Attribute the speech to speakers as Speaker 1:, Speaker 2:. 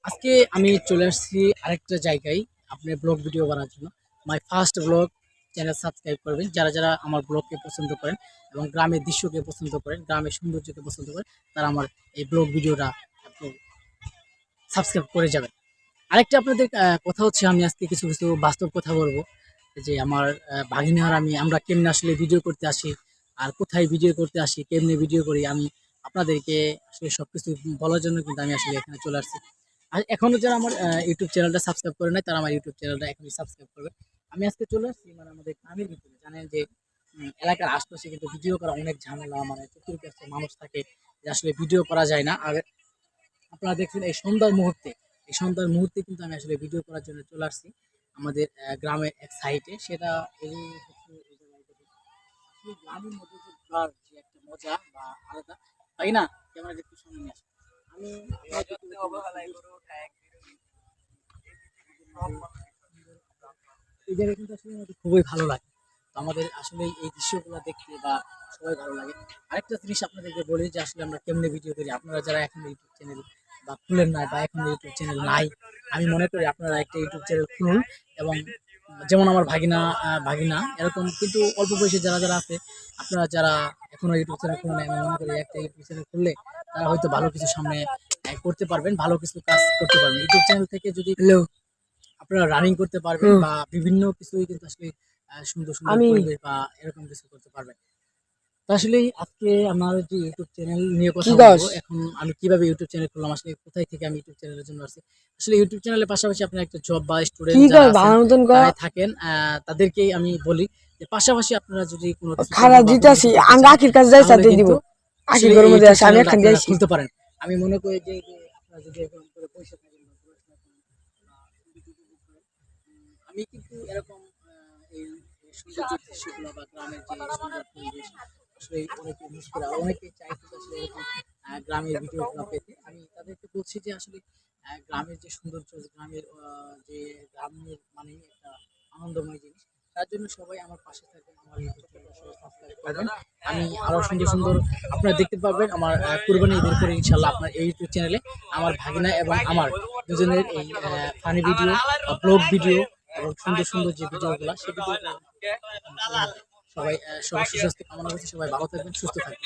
Speaker 1: আজকে আমি চলে আসছি আরেকটা জায়গায় আপনার ব্লগ ভিডিও বানার জন্য। My first blog channel subscribe করবেন যারা যারা আমার ব্লগকে পছন্দ করেন এবং গ্রামের দৃশ্যকে পছন্দ করেন, গ্রামের সৌন্দর্যকে পছন্দ করেন, তারা আমার এই ব্লগ ভিডিওটা আপনি সাবস্ক্রাইব করে যাবেন। আরেকটা আপনাদের কথা হচ্ছে, আমি আজকে কিছু কিছু বাস্তব কথা বলবো যে আমার ভাগিনার আমরা কেমনে আসলে ভিডিও করতে আসি, আর কোথায় ভিডিও করতে আসি, কেমনে ভিডিও করি, আমি আপনাদেরকে আসলে সব কিছু বলার জন্য কিন্তু আমি আসলে এখানে চলে আসছি। আর এখনো যারা আমার ইউটিউব চ্যানেলটা সাবস্ক্রাইব করে নাই তারা আমার ইউটিউব চ্যানেলটা এখনই সাবস্ক্রাইব করবে। আমি আজকে চলে আসছি মানে আমাদের গ্রামের ভিতরে, জানেন যে এলাকার আশপাশে কিন্তু ভিডিও করা অনেক ঝামেলা, মানে চতুর্পাশে মানুষ থাকে, যে আসলে ভিডিও করা যায় না। আর আপনারা দেখছেন এই সন্ধ্যার মুহূর্তে কিন্তু আমি আসলে ভিডিও করার জন্য চলে আসছি আমাদের গ্রামের এক সাইটে। সেটা এই হচ্ছে এই জায়গাটা দেখুন। আসলে গ্রামের মধ্যে যে ঘোরার যে একটা মজা বা আলাদা, তাই না? ক্যামেরা একটু সামনে নিয়ে আসুন। আমি এই জায়গায় কিন্তু আসলে আমাদের খুবই ভালো লাগে। তো আমাদের আসলে এই দৃশ্যগুলো দেখতে বা সবাই ভালো লাগে। আরেকটা জিনিস আপনাদেরকে বলি যে আসলে আমরা কেমনে ভিডিও করি। আপনারা যারা এখন ইউটিউব চ্যানেল বা খুলেন নাই বা এখন ইউটিউব চ্যানেল নাই, আমি মনে করি আপনারা একটা ইউটিউব চ্যানেল খুলুন। এবং যেমন আমার ভাগিনা এরকম কিন্তু অল্প বয়সে যারা যারা আছে, আপনারা যারা এখনো ইউটিউব চ্যানেল খুলে নাই, আমি মনে করি একটা ইউটিউব চ্যানেল খুললে তারা হয়তো ভালো কিছু সামনে করতে পারবেন, ভালো কিছু কাজ করতে পারবেন। ইউটিউব চ্যানেল থেকে যদি আপনারা রানিং করতে পারবেন বা বিভিন্ন কিছুই কিন্তু আসলে সুন্দর সুন্দর পরিবেশ বা এরকম কিছু করতে পারবেন। তো আসলে আজকে আমার যে ইউটিউব চ্যানেল নিয়ে কথা বলবো, এখন আমি কিভাবে ইউটিউব চ্যানেল করলাম, আসলে কোথায় থেকে আমি ইউটিউব চ্যানেলের জন্য আসছি। আসলে ইউটিউব চ্যানেলের পাশাপাশি আপনার একটা জব বা স্টুডেন্ট যারা আছেন যারা থাকেন, তাদেরকেই আমি বলি যে পাশাপাশি আপনারা যদি কোনো কিছু
Speaker 2: খারাপ দিতাছি আঙ্গা আখির কাছে যাই সাথে দিব আখি গরম দিয়ে আসে আমি একখান দিয়েছি
Speaker 1: খুলতে পারেন। আমি মনে করি যে আপনারা যদি এরকম করে পয়সা থাকেন বা পড়াশোনা করেন বা YouTube করেন, আমি কিন্তু এরকম এই সৌন্দর্য দৃশ্যগুলো বা গ্রামের যে সুন্দর পরিবেশ আসলে অনেকে মিস করে, আর অনেকে চাইছে যে আসলে এরকম গ্রামের ভিডিওগুলো পেতে। আমি তাদেরকে বলছি যে আসলে গ্রামের যে সৌন্দর্য, গ্রামের যে গ্রামের মানে একটা আনন্দময় জিনিস, তার জন্য সবাই আমার পাশে থাকবেন, আমার ইউটিউব চ্যানেল সবাই সাবস্ক্রাইব করবেন। আমি আরও সুন্দর সুন্দর আপনারা দেখতে পারবেন আমার কুরবানি ঈদের পরে ইনশাল্লাহ আপনার এই ইউটিউব চ্যানেলে আমার ভাগিনা এবং আমার দুজনের এই ফানি ভিডিও বা ব্লগ ভিডিও এবং সুন্দর সুন্দর যে ভিডিওগুলো, সেই ভিডিও সবাই সবার সুস্বাস্থ্য কামনা করছি। সবাই ভালো থাকবেন, সুস্থ থাকবেন।